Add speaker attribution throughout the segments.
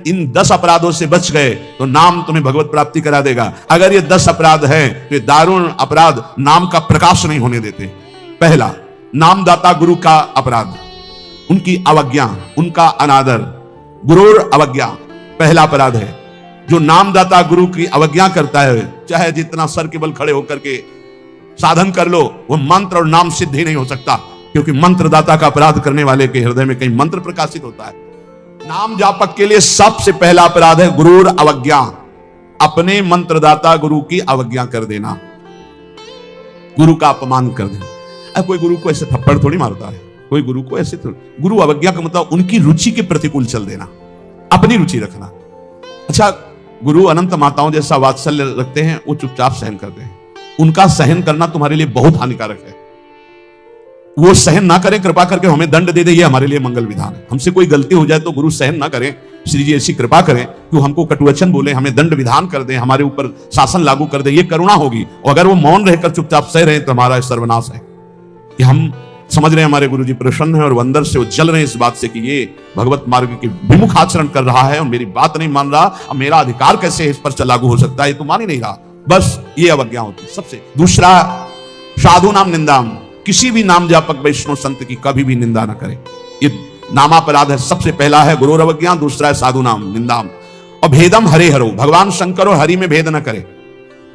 Speaker 1: इन 10 अपराधों से बच गए तो नाम तुम्हें भगवत प्राप्ति करा देगा। अगर ये 10 अपराध हैं तो ये दारुण अपराध नाम का प्रकाश नहीं होने देते। पहला, नामदाता गुरु का अपराध, उनकी अवज्ञा, उनका अनादर, गुरूर अवज्ञा पहला अपराध है। जो नामदाता गुरु की अवज्ञा करता है, चाहे जितना सर के बल खड़े होकर के साधन कर लो, वो मंत्र और नाम सिद्ध ही नहीं हो सकता, क्योंकि मंत्रदाता का अपराध करने वाले के हृदय में कहीं मंत्र प्रकाशित होता है। नाम जापक के लिए सबसे पहला अपराध है गुरूर अवज्ञा, अपने मंत्रदाता गुरु की अवज्ञा कर देना, गुरु का अपमान कर देना। अब कोई गुरु को ऐसे थप्पड़ थोड़ी मारता है, कोई गुरु को ऐसे थोड़ी। गुरु अवज्ञा का मतलब उनकी रुचि के प्रतिकूल चल देना, अपनी रुचि रखना। अच्छा, गुरु अनंत माताओं जैसा वात्सल्य रखते हैं, वो चुपचाप सहन करते हैं। उनका सहन करना तुम्हारे लिए बहुत हानिकारक है। वो सहन ना करें, कृपा करके हमें दंड दे दे, ये हमारे लिए मंगल विधान है। हमसे कोई गलती हो जाए तो गुरु सहन ना करें, श्री जी ऐसी कृपा करें कि हमको कटुवचन बोले, हमें दंड विधान कर दें, हमारे ऊपर शासन लागू कर दे, ये करुणा होगी। और अगर वो मौन रहकर चुपचाप सह रहे तो हमारा सर्वनाश है। कि हम समझ रहे हैं हमारे गुरु जी प्रसन्न है और अंदर से वो जल रहे हैं इस बात से कि ये भगवत मार्ग के विमुख आचरण कर रहा है और मेरी बात नहीं मान रहा, अब मेरा अधिकार कैसे इस पर लागू हो सकता है, ये तो मान ही नहीं रहा। बस ये अवज्ञा होती है सबसे। दूसरा, साधु नाम निंदाम, किसी भी नाम जापक वैष्णव संत की कभी भी निंदा ना करें। ये नामापराध है। सबसे पहला है गुरु अवज्ञा, दूसरा है साधु नाम निंदाम। और भेदम हरे हरो, भगवान शंकर और हरि में भेद न करे।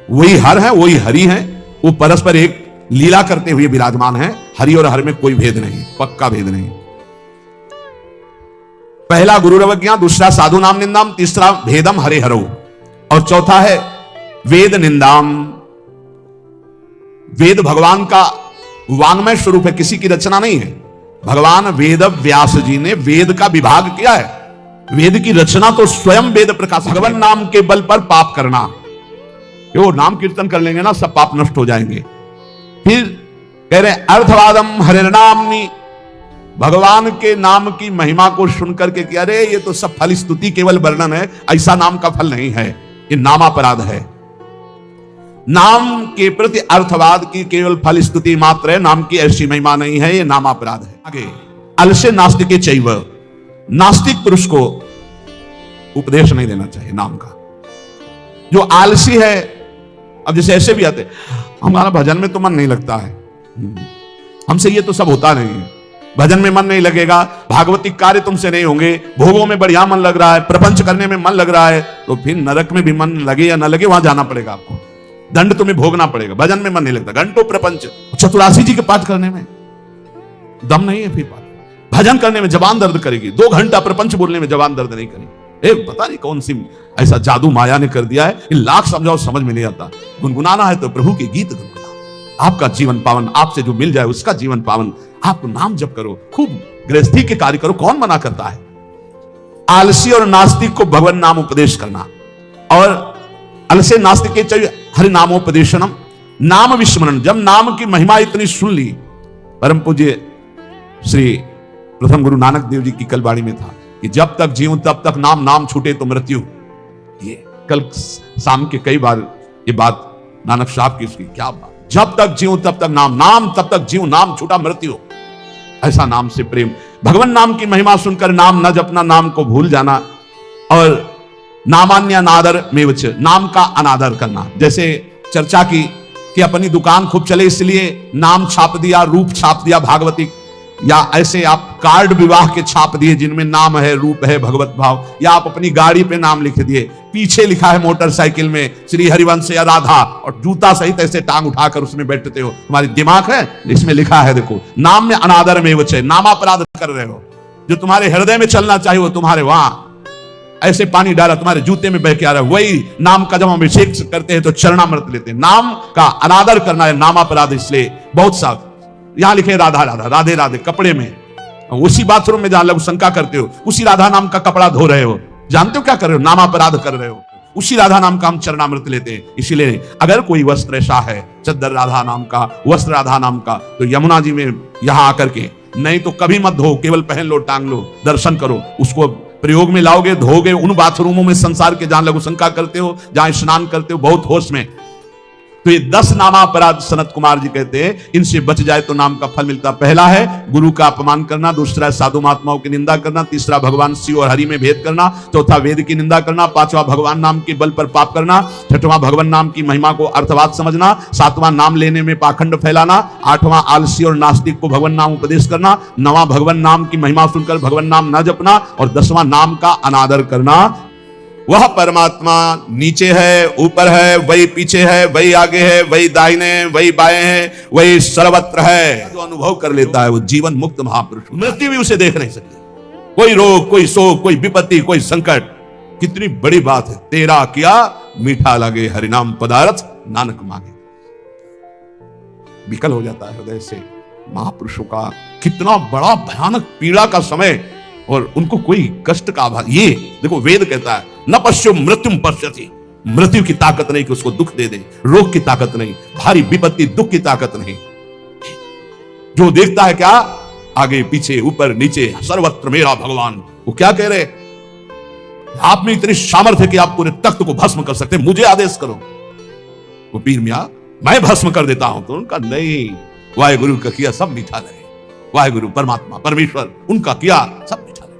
Speaker 1: वही हर है, वही हरि है, वो परस्पर एक लीला करते हुए विराजमान है। हरि और हर में कोई भेद नहीं, पक्का भेद नहीं। पहला गुरु अवज्ञा, दूसरा साधु नाम निंदाम, तीसरा भेदम हरे हरो, और चौथा है वेद निंदाम। वेद भगवान का वांग्मय स्वरूप है, किसी की रचना नहीं है। भगवान वेद व्यास जी ने वेद का विभाग किया है। वेद की रचना तो स्वयं वेद प्रकाश। भगवान नाम के बल पर पाप करना, वो नाम कीर्तन कर लेंगे ना, सब पाप नष्ट हो जाएंगे। फिर कह रहे अर्थवादम हरिनामनी, भगवान के नाम की महिमा को सुनकर के कि अरे ये तो सब फल स्तुति केवल वर्णन है, ऐसा नाम का फल नहीं है, ये नामापराध है। नाम के प्रति अर्थवाद की केवल फल स्तुति मात्र है, नाम की ऐसी महिमा नहीं है, ये नामापराध है। आगे, अलसे नास्तिके चैव, नास्तिक पुरुष को उपदेश नहीं देना चाहिए नाम का। जो आलसी है, अब जैसे ऐसे भी आते, हमारा भजन में तो मन नहीं लगता है, हमसे ये तो सब होता नहीं है, भजन में मन नहीं लगेगा, भागवतिक कार्य तुमसे नहीं होंगे, भोगों में बढ़िया मन लग रहा है, प्रपंच करने में मन लग रहा है, तो फिर नरक में भी मन लगे या न लगे वहां जाना पड़ेगा आपको, दंड तुम्हें भोगना पड़ेगा। भजन में मन नहीं लगता, घंटों प्रपंच, चतुरासी जी के पाठ करने में दम नहीं है, फिर पाठ भजन करने में जबान दर्द करेगी, 2 घंटा प्रपंच बोलने में जबान दर्द नहीं करेगी। पता नहीं कौन सी ऐसा जादू माया ने कर दिया है, लाख समझाओ समझ में नहीं आता। गुनगुनाना है तो प्रभु के गीत गुनगुनाओ, आपका जीवन पावन, आपसे जो मिल जाए उसका जीवन पावन। आप नाम जप करो, खूब गृहस्थी के कार्य करो, कौन मना करता है। आलसी और नास्तिक को भगवान नाम उपदेश करना, और अलसे नास्तिक के हरि नामोपदेशनम, नाम विस्मरण। जब नाम की महिमा इतनी सुन ली, परम पूज्य श्री प्रथम गुरु नानक देव जी की कल वाणी में था कि जब तक जीऊं तब तक नाम, नाम छूटे तो मृत्यु। ये कल शाम के कई बार ये बात नानक साहब की, इसकी क्या बात, जब तक जीऊं तब तक नाम, नाम तब तक जीऊं, नाम छूटा मृत्यु। ऐसा नाम से प्रेम, भगवान नाम की महिमा सुनकर नाम न जपना, नाम को भूल जाना, और नामान्य अनादर मेवच, नाम का अनादर करना। जैसे चर्चा की कि अपनी दुकान खूब चले इसलिए नाम छाप दिया, रूप छाप दिया भागवतिक, या ऐसे आप कार्ड विवाह के छाप दिए जिनमें नाम है, रूप है, भगवत भाव, या आप अपनी गाड़ी पे नाम लिख दिए, पीछे लिखा है मोटरसाइकिल में श्री हरिवंश या राधा, और जूता सहित ऐसे टांग उठाकर उसमें बैठते हो। तुम्हारी दिमाग है, इसमें लिखा है, देखो नाम में अनादर में वचय, नामापराध कर रहे हो। जो तुम्हारे हृदय में चलना चाहिए वो तुम्हारे वहां ऐसे पानी डाला, तुम्हारे जूते में बह के आ रहा है। वही नाम का जब हम अभिषेक करते हैं तो चरणामृत लेते हैं। नाम का अनादर करना है नामापराध। इसलिए बहुत सा यहां लिखे राधा राधा, राधे राधे कपड़े में, उसी बाथरूम में जहां लोग शंका करते हो, उसी राधा नाम का कपड़ा धो रहे हो, जानते हो क्या कर रहे हो, नामापराध कर रहे हो। उसी राधा नाम का हम चरणामृत लेते हैं। इसीलिए अगर कोई वस्त्र ऐसा है, चद्दर राधा नाम का, वस्त्र राधा नाम का, तो यमुना जी में यहां आकर के, नहीं तो कभी मत धो, केवल पहन लो, टांग लो, दर्शन करो, उसको प्रयोग में लाओगे, धोगे उन बाथरूमों में संसार के जहां लघु शंका करते हो, जहां स्नान करते हो बहुत होश में, तो ये 10 नामापराध सनत कुमार जी कहते हैं, इनसे बच जाए तो नाम का फल मिलता। पहला है गुरु का अपमान करना, दूसरा है साधु महात्माओं की निंदा करना, तीसरा भगवान शिव और हरि में भेद करना, चौथा वेद की निंदा करना, पांचवा भगवान नाम के बल पर पाप करना, छठवां भगवान नाम की महिमा को अर्थवाद समझना, सातवां नाम लेने में पाखंड फैलाना, आठवां आलसी और नास्तिक को भगवान नाम उपदेश करना, नवां भगवान नाम की महिमा सुनकर भगवान नाम न जपना, और 10वां नाम का अनादर करना। वह परमात्मा नीचे है, ऊपर है, वही पीछे है, वही आगे है, वही दाहिने है, वही बाएं है, वही सर्वत्र है। जो अनुभव कर लेता है वो जीवन मुक्त महापुरुष, मृत्यु भी उसे देख नहीं सकती। कोई रोग, कोई शोक, कोई विपत्ति, कोई संकट, कितनी बड़ी बात है। तेरा किया मीठा लगे, हरिनाम पदार्थ नानक मांगे। विकल हो जाता है हृदय से महापुरुषों का। कितना बड़ा भयानक पीड़ा का समय, और उनको कोई कष्ट का आभास। ये देखो वेद कहता है न पश्यो मृत्युम पश्यति, मृत्यु की ताकत नहीं कि उसको दुख दे दे, रोग की ताकत नहीं, भारी विपत्ति दुख की ताकत नहीं। जो देखता है क्या, आगे पीछे ऊपर नीचे सर्वत्र मेरा भगवान। वो क्या कह रहे, आप में इतनी सामर्थ्य कि आप पूरे तख्त को भस्म कर सकते, मुझे आदेश करो। वो पीर मियां मैं भस्म कर देता हूं, तो उनका नहीं, वाहेगुरु का किया सब मीठा लगे। वाहेगुरु परमात्मा परमेश्वर उनका किया सब मीठा लगे।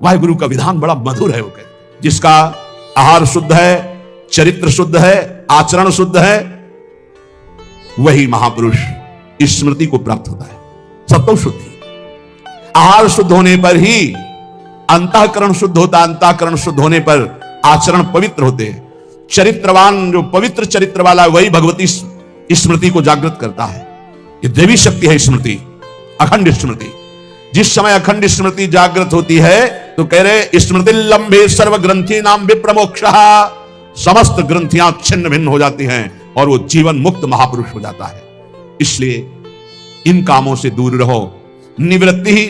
Speaker 1: वाहेगुरु का विधान बड़ा मधुर है। वो कहते जिसका आहार शुद्ध है, चरित्र शुद्ध है, आचरण शुद्ध है, वही महापुरुष स्मृति को प्राप्त होता है। सत्व शुद्धि, आहार शुद्ध होने पर ही अंतःकरण शुद्ध होता, अंतःकरण शुद्ध होने पर आचरण पवित्र होते हैं। चरित्रवान, जो पवित्र चरित्र वाला, वही भगवती स्मृति को जागृत करता है। ये देवी शक्ति है स्मृति, अखंड स्मृति। जिस समय अखंड स्मृति जागृत होती है तो कह रहे स्मृति लंबे सर्व ग्रंथि नाम विप्रमोक्षः, समस्त ग्रंथियां छिन्न भिन्न हो जाती हैं और वो जीवन मुक्त महापुरुष हो जाता है। इसलिए इन कामों से दूर रहो। निवृत्ति ही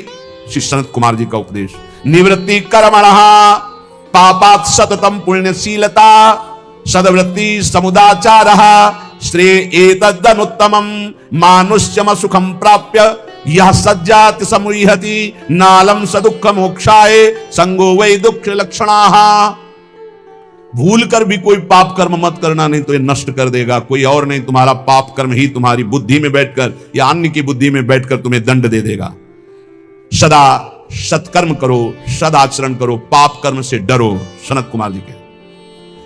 Speaker 1: श्री सनत कुमार जी का उपदेश, निवृत्ति कर्मणः पापात् सततम पुण्यशीलता सदवृत्ति समुदाचारः श्रेय एतदनुत्तमम् मानुष्यम सुखम प्राप्य यह सज्जाति समुहति नालम सदुख मोक्षाय संगो वै दुख लक्षणाः। भूल कर भी कोई पाप कर्म मत करना, नहीं तो ये नष्ट कर देगा। कोई और नहीं, तुम्हारा पाप कर्म ही तुम्हारी बुद्धि में बैठकर या अन्य की बुद्धि में बैठकर तुम्हें दंड दे देगा। सदा सत्कर्म करो, सदाचरण करो, पाप कर्म से डरो। सनत कुमार जी के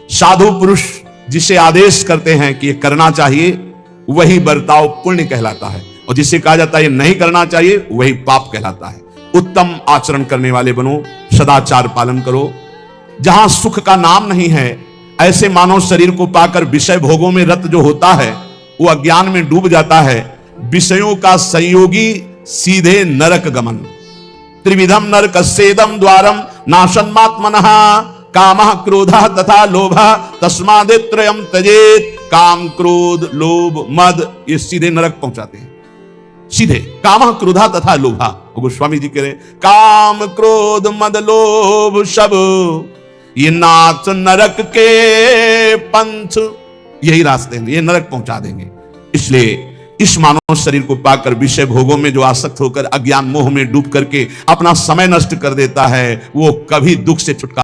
Speaker 1: साधु पुरुष जिसे आदेश करते हैं कि ये करना चाहिए, वही बर्ताव पुण्य कहलाता है, और जिसे कहा जाता है ये नहीं करना चाहिए, वही पाप कहलाता है। उत्तम आचरण करने वाले बनो, सदाचार पालन करो। जहां सुख का नाम नहीं है, ऐसे मानव शरीर को पाकर विषय भोगों में रत जो होता है, वो अज्ञान में डूब जाता है। विषयों का संयोगी सीधे नरक गमन। त्रिविधम नरकस्येदं द्वारम नाशन्मात्मनः कामः क्रोधः तथा लोभः तस्मादित्रयम् त्यजेत्। काम, क्रोध, लोभ, मद, ये सीधे नरक पहुंचाते हैं। सीधे कामः क्रोधः तथा लोभः। गोस्वामी जी कह रहे काम, क्रोध, मद, लोभ सब ये नाथ नरक के पंथ, यही रास्ते हैं, ये नरक पहुंचा देंगे। इसलिए इस मानव शरीर को पाकर विषय भोगों में जो आसक्त होकर अज्ञान मोह में डूब करके अपना समय नष्ट कर देता है, वो कभी दुख से छुटकारा